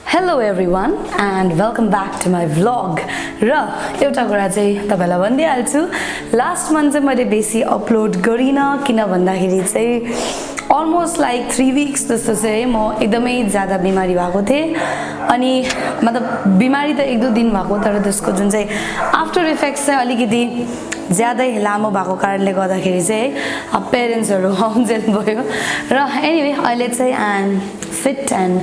Hello everyone and welcome back to my vlog. र एउटा कुरा चाहिँ तपाईलाई भन्दिहाल्छु, लास्ट मन्थ चाहिँ मैले बेसी अपलोड गरिन किन भन्दाखेरि चाहिँ almost like 3 weeks जस्तो चाहिँ म एकदमै ज्यादा बिमारी भएको थिए अनि मतलब बिमारी त 1-2 दिन भएको तर त्यसको जुन चाहिँ आफ्टर इफेक्ट्स चाहिँ अलिकति ज्यादै लामो भएको कारणले गर्दाखेरि चाहिँ पेरेन्ट्सहरु आउन्जेल भयो र एनीवे अहिले चाहिँ I am fit and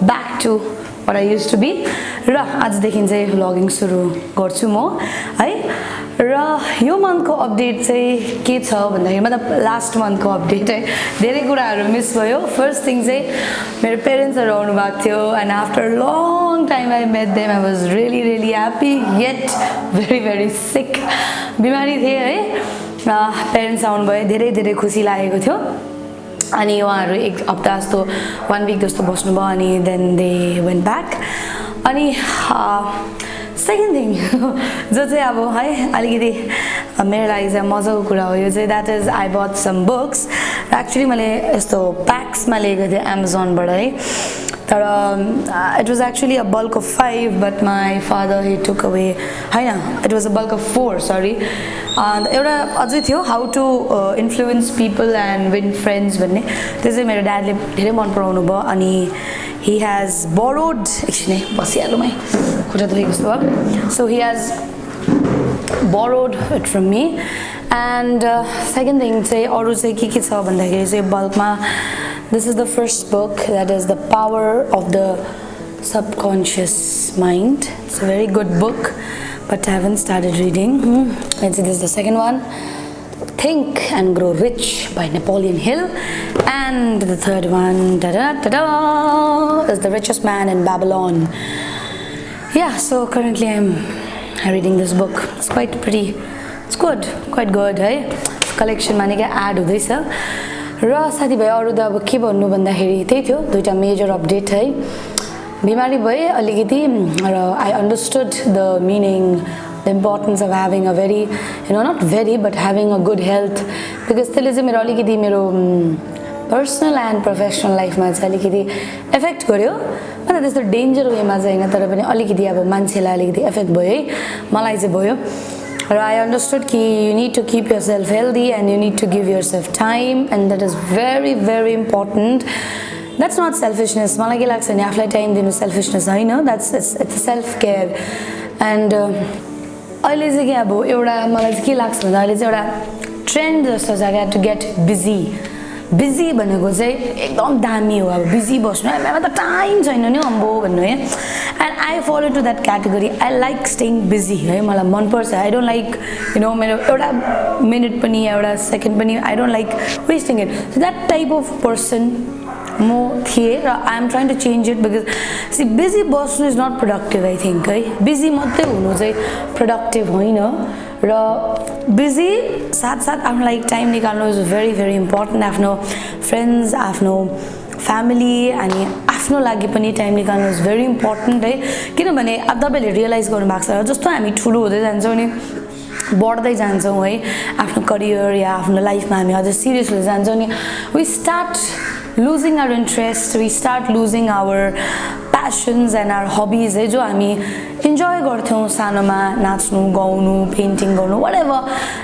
back to what I used to be र आजदेखि चाहिँ व्लगिङ सुरु गर्छु म है र यो मन्थको अपडेट चाहिँ के छ भन्दाखेरि मतलब लास्ट मन्थको अपडेट है धेरै कुराहरु मिस भयो फर्स्ट थिङ चाहिँ मेरो पेरेन्ट्सहरु आउनु भएको थियो and after long time I met them I was really happy yet very sick बिमारी थिए है पेरेन्ट्स आउनु भयो धेरै खुसी लागेको थियो अनि उहाँहरु एक हप्ता जस्तो 1 वीक जस्तो बस्नु भयो अनि देन दे वेन्ट ब्याक अनि सेकेन्ड थिङ जो चाहिँ अब है अलिकति मेरो लागि चाहिँ मजाको कुरा हो यो चाहिँ that is I but some books actually मैले यस्तो प्याक्समा लिएको थिएँ Amazonबाट है तर it was actually a bulk of 5 but my father he took away हैन it was a bulk of 4 sorry एउटा अझै थियो how to influence people and win friends भन्ने त्यो चाहिँ मेरो ड्याडले धेरै मन पराउनु भयो अनि he has borrowed एकछिन बसिहालौँ है खुट्टा दुखेको जस्तो भयो so he has borrowed it from me and second thing चाहिँ अरु चाहिँ के छ भन्दाखेरि चाहिँ बल्कमा this is the first book that is the power of the subconscious mind. It's a very good book but I haven't started reading. Let's see, this is the second one, Think and Grow Rich by Napoleon Hill, and the third one is The Richest Man in Babylon. Yeah, so currently I'm reading this book. It's quite pretty, it's good, quite good है collection मा निकै add हुँदैछ र साथीभाइ अरु त अब के भन्नु भन्दाखेरि त्यही थियो दुईटा मेजर अपडेट है बिमारी भए अलिकति र I understood the meaning the importance of having a very you know not very but having a good health because त्यसले चाहिँ मेरो अलिकति मेरो पर्सनल एन्ड प्रोफेसनल लाइफमा चाहिँ अलिकति इफेक्ट गर्यो मतलब त्यस्तो डेन्जर वेमा चाहिँ हैन तर पनि अलिकति अब मान्छेलाई अलिकति इफेक्ट भयो है मलाई चाहिँ भयो Or I understood that you need to keep yourself healthy and you need to give yourself time and that is very important. That's not selfishness. मलाई के लाग्छ नि आफुलाई टाइम दिनु selfishness हैन that's it's self care and अहिले चाहिँ के अब एउटा मलाई चाहिँ के लाग्छ भन्दा अहिले चाहिँ एउटा ट्रेन्ड जस्तो छ क्या to get busy भनेको चाहिँ एकदम दामी हो अब बिजी बस्नु हैन त टाइम छैन नि अम्बो भन्नु है and I fall into that category. I like staying busy है मलाई मन पर्छ I don't like you know मेरो एउटा मिनेट पनि एउटा सेकेन्ड पनि I don't like wasting it. So that type of person म थिए र I am trying to change it because see busy बस्नु is not productive I think है busy मात्रै हुनु चाहिँ productive होइन र busy साथ आफ्नो लागि टाइम निकाल्नु is very important आफ्नो फ्रेन्ड्स आफ्नो फ्यामिली अनि आफ्नो लागि पनि टाइम निकाल्नु is very important है किनभने अब तपाईले रियलाइज गर्नु भएको छ जस्तो हामी ठुलो हुँदै जान्छौं नि बढ्दै जान्छौं है आफ्नो करियर या आफ्नो लाइफमा हामी अझ सिरियस हुँदै जान्छौं नि we start losing our interest we start losing our passions and our hobbies है जो हामी इन्जॉय गर्थ्यौं सानोमा नाच्नु गाउनु पेन्टिङ गर्नु व्हाटएभर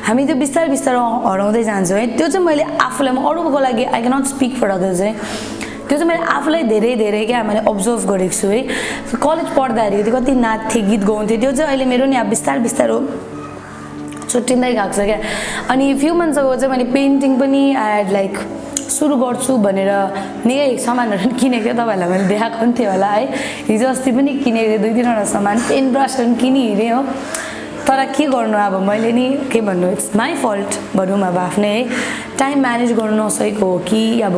हामी त्यो बिस्तारै हराउँदै जान्छौं है त्यो चाहिँ मैले आफुलाई म अरूको लागि I can not speak for others है त्यो चाहिँ मैले आफुलाई धेरै के मैले अब्जर्भ गरेको छु है कलेज पढ्दाखेरि कति नाच्थे गीत गाउँथे त्यो चाहिँ अहिले मेरो नि अब बिस्तारै छुट्टिँदै गएको छ क्या अनि फ्यु मन्थ्स अगो चाहिँ मैले पेन्टिङ पनि आई हैड लाइक सुरु गर्छु भनेर निकै सामानहरु किनेको थिएँ तपाईहरुलाई मैले देखाएको नि थिएँ होला है हिजो अस्ति पनि किनेको थिएँ 2-3 वटा सामान पेन ब्रसहरु किनिहिँडे हो तर के गर्नु अब मैले नि के भन्नु इट्स माई फल्ट भनौँ अब आफ्नै है टाइम म्यानेज गर्नु नसकेको हो कि अब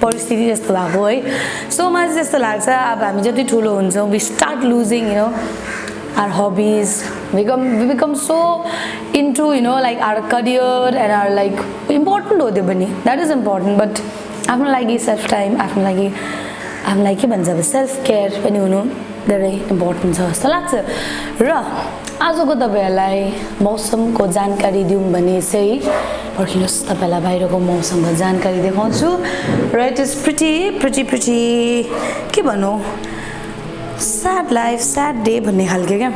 परिस्थिति जस्तो भएको है सो मलाई चाहिँ त्यस्तो लाग्छ अब हामी जति ठुलो हुन्छौँ we start losing you know our hobbies we become so into you know like our career and our like important ho त्यो पनि that is important but आफ्नो लागि सेल्फ टाइम आफ्नो लागि के भन्छ सेल्फ केयर पनि हुनु धेरै इम्पोर्टेन्ट छ जस्तो लाग्छ र आजको तपाईहरुलाई मौसमको जानकारी दिउँ भने चाहिँ पर्खिनुस् तपाईलाई बाहिरको मौसमको जानकारी देखाउँछु र इट इज pretty के भन्नु स्याड लाइफ स्याड डे भन्ने खालके क्या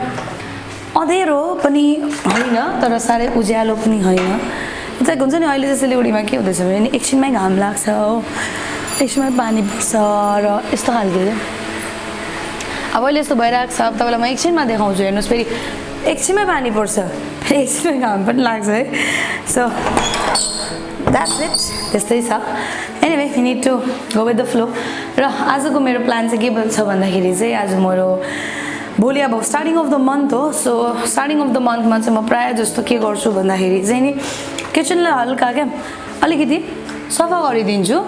अँधेरो पनि होइन तर साह्रै उज्यालो पनि होइन चाहिँ हुन्छ नि अहिले चाहिँ सिलगढीमा के हुँदैछ भने एकछिनमै घाम लाग्छ हो एकछिनमै पानी पर्छ र यस्तो खालके क्या अब अहिले यस्तो भइरहेको छ अब तपाईँलाई म एकछिनमा देखाउँछु हेर्नुहोस् फेरि एकछिनमै पानी पर्छ फेरि एकछिनमै घाम पनि लाग्छ है सो द्याट्स इट त्यस्तै छ anyway you need to go with the flow र आजको मेरो प्लान चाहिँ के छ भन्दाखेरि चाहिँ आज मेरो भोलि अब स्टार्टिङ अफ द मन्थ हो सो स्टार्टिङ अफ द मन्थमा चाहिँ म प्रायः जस्तो के गर्छु भन्दाखेरि चाहिँ नि किचनलाई हल्का क्या अलिकति सफा गरिदिन्छु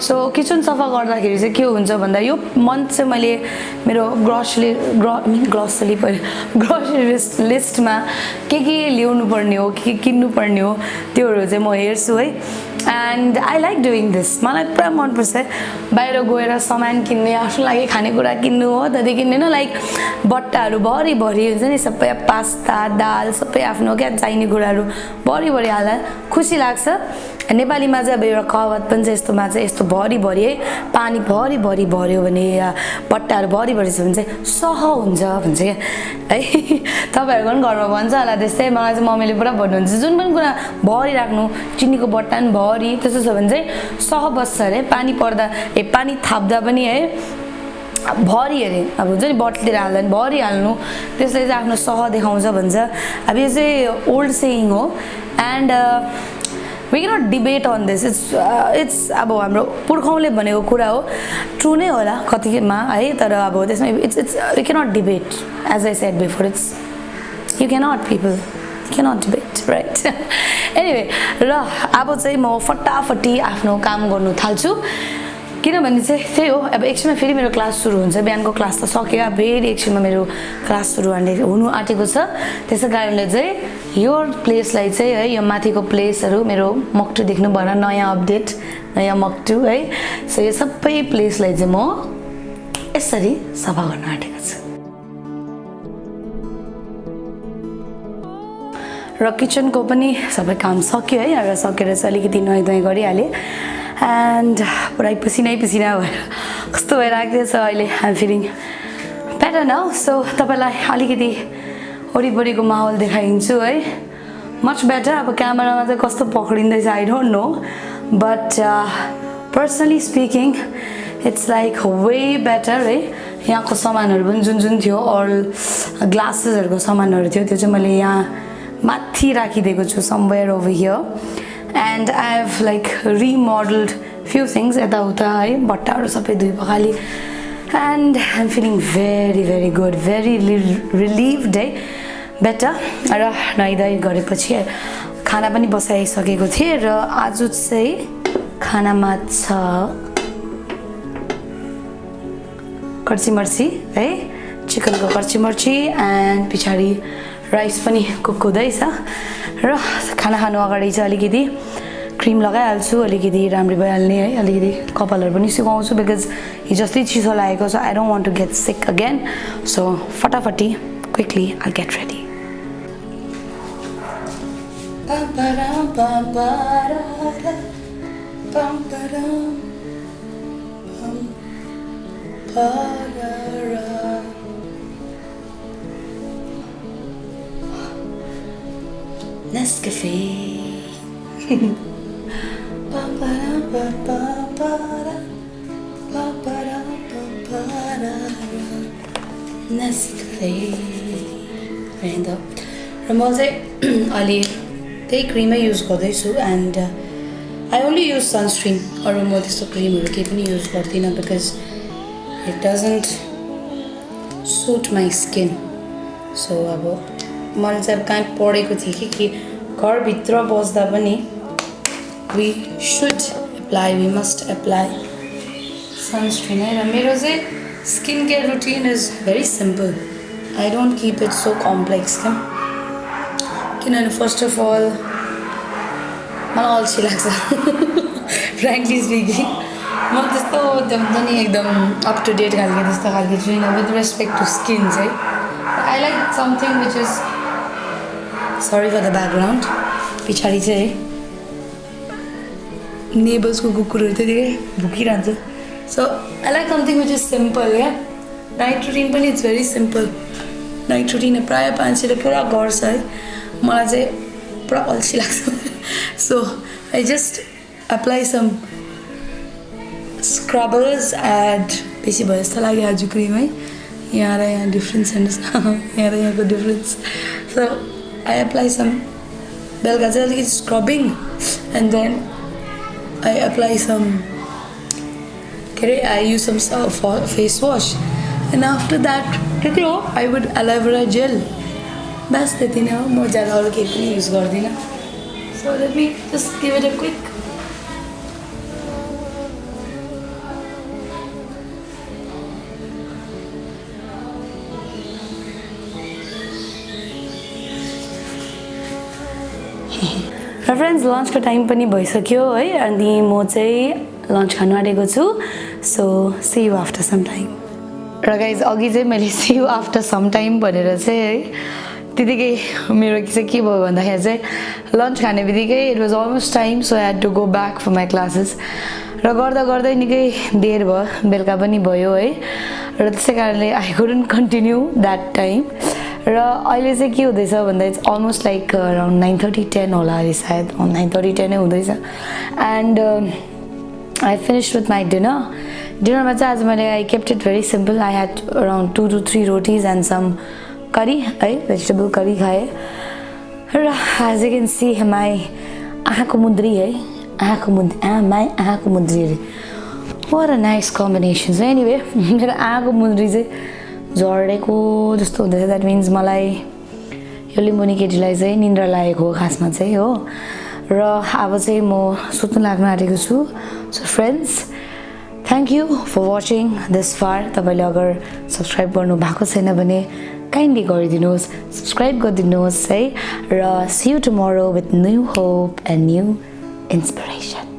सो किचन सफा गर्दाखेरि चाहिँ के हुन्छ भन्दा यो मन्थ चाहिँ मैले मेरो ग्रोसरी लिस्टमा के ल्याउनु पर्ने हो के किन्नु पर्ने हो त्योहरू चाहिँ म हेर्छु है and I like doing this मलाई पुरा मनपर्छ बाहिर गएर सामान किन्ने आफ्नो लागि खानेकुरा किन्नु हो त्यहाँदेखि होइन लाइक बट्टाहरू भरिभरि हुन्छ नि सबै पास्ता दाल सबै आफ्नो क्या चाहिने कुराहरू भरिभरि हाल्दा खुसी लाग्छ नेपालीमा चाहिँ अब एउटा कहावत पनि छ यस्तोमा चाहिँ यस्तो भरिभरि है पानी भरिभरि भर्यो भने या बट्टाहरू भरिभरि छ भने चाहिँ सह हुन्छ भन्छ क्या है तपाईँहरूको पनि घरमा भन्छ होला त्यस्तै मलाई चाहिँ मम्मीले पुरा भन्नुहुन्छ जुन पनि कुरा भरिराख्नु चिनीको बट्टा पनि भरि त्यस्तो छ भने चाहिँ सह बस्छ अरे पानी पर्दा पानी थाप्दा पनि है भरि अरे अब हुन्छ नि बटलेर हाल्दा पनि भरिहाल्नु त्यसले चाहिँ आफ्नो सह देखाउँछ भन्छ अब यो चाहिँ ओल्ड सेयिङ हो and we cannot debate on this it's अब हाम्रो पुर्खौँले भनेको कुरा हो ट्रु नै होला कतिमा है तर अब त्यसमा it's we cannot debate as I said before it's you cannot people cannot debate right anyway र अब चाहिँ म फटाफटी आफ्नो काम गर्नु थाल्छु किनभने चाहिँ त्यही हो अब एकछिनमा फेरि मेरो क्लास सुरु हुन्छ बिहानको क्लास त सक्यो फेरि एकछिनमा मेरो क्लास सुरु हुनु आँटेको छ त्यसै कारणले चाहिँ यो प्लेसलाई चाहिँ है यो माथिको प्लेसहरू मेरो मक्टु देख्नु भएर नयाँ अपडेट नयाँ मक्टु है सो यो सबै प्लेसलाई चाहिँ म यसरी सफा गर्न आँटेको छु र किचनको पनि सबै काम सक्यो है र सकेर चाहिँ अलिकति नुहाइ गरिहालेँ एन्ड पुरै पसिनै पसिना भएर कस्तो भइरहेको छ अहिले I'm feeling better now so तपाईँलाई अलिकति वरिपरिको माहौल देखाइदिन्छु है मच बेटर अब क्यामेरामा चाहिँ कस्तो पक्रिँदैछ I don't know but personally speaking it's like way better है यहाँको सामानहरू पनि जुन थियो अल ग्लासेसहरूको सामानहरू थियो त्यो चाहिँ मैले यहाँ माथि राखिदिएको छु somewhere over here and I have like remodelled few things यताउता है बट्टाहरू सबै धुइ पखाली and I am feeling very very good very relieved है बेटर र नुहाइ गरेपछि खाना पनि बसाइसकेको थिएँ र आज चाहिँ खानामा छ कर्चीमर्ची है चिकनको कर्चीमर्ची एन्ड पछाडि राइस पनि कुक हुँदैछ र खाना खानु अगाडि चाहिँ अलिकति क्रिम लगाइहाल्छु अलिकति राम्ररी भइहाल्ने है अलिकति कपालहरू पनि सुकाउँछु बिकज हिजो जस्तै चिसो लागेको छ I don't want to get sick again so फटाफटी quickly I get ready Nescafe. Nescafe. र म चाहिँ अहिले त्यही क्रिमै युज गर्दैछु and I only use sunscreen अरू म त्यस्तो क्रिमहरू केही पनि युज गर्दिनँ because it doesn't suit my skin so अब मैले चाहिँ अब कहीँ पढेको थिएँ कि घरभित्र बस्दा पनि we should apply we must apply sunscreen है र मेरो चाहिँ skin care routine is very simple I don't keep it so complex क्या किनभने फर्स्ट अफ अल मलाई अल्छी लाग्छ फ्रेङ्कली स्पिकिङ म त्यस्तो हुन्छ नि एकदम अप टु डेट खालको त्यस्तो खालको छुइनँ विथ रेस्पेक्ट टु स्किन चाहिँ I like something which is sorry for the background पछाडि चाहिँ नेबर्सको कुकुरहरू त्यतिकै भुकिरहन्छ so I like something which is simple क्या नाइट रुटिन पनि it's very simple night routine प्रायः मान्छेले पुरा गर्छ है मलाई चाहिँ पुरा अल्छी लाग्छ so I just apply some scrubbers एड बेसी भयो जस्तो लाग्यो आज क्रिम है यहाँ र यहाँ डिफ्रेन्स हेर्नुहोस् यहाँ र यहाँको difference so I apply some बेलुका चाहिँ अलिकति scrubbing and then I apply some के अरे I use some face wash and after that त्यति हो आई वुड एलोभेरा जेल बस त्यति नै हो म ज्यादा अरू केही पनि युज गर्दिनँ so let me just give it a quick र फ्रेन्ड्स लन्चको टाइम पनि भइसक्यो है अनि म चाहिँ लन्च खानु आँटेको छु so see you after some time र गाइज अघि चाहिँ मैले see you after some time भनेर चाहिँ है त्यतिकै मेरो चाहिँ के भयो भन्दाखेरि चाहिँ लन्च खाने बित्तिकै it was almost time so I had to go back for my classes र गर्दा गर्दै निकै देर भयो बेलुका पनि भयो है र त्यसै कारणले I couldn't continue that time र अहिले चाहिँ के हुँदैछ भन्दा इट्स अलमोस्ट लाइक अराउन्ड 9:30-10 होला अरे सायद 9:30-10 नै हुँदैछ and I finished with my डिनरमा चाहिँ आज मैले I kept it very simple I had around 2 to 3 rotis and some curry है भेजिटेबल करी खाएँ र as you can see my आँखाको मुन्द्री है आँखाको मुन्द्री अरे what a nice combination so anyway मेरो आँखाको मुन्द्री चाहिँ झरेको जस्तो हुँदैछ द्याट मिन्स मलाई यो लिम्बुनी केटीलाई चाहिँ निन्द्रा लागेको हो खासमा चाहिँ हो र अब चाहिँ म सुत्नु लाग्न आँटेको छु so friends thank you for watching this far तपाईँले अगर सब्सक्राइब गर्नु भएको छैन भने काइन्डली गरिदिनुहोस् सब्सक्राइब गरिदिनुहोस् है र see you tomorrow with new hope and new inspiration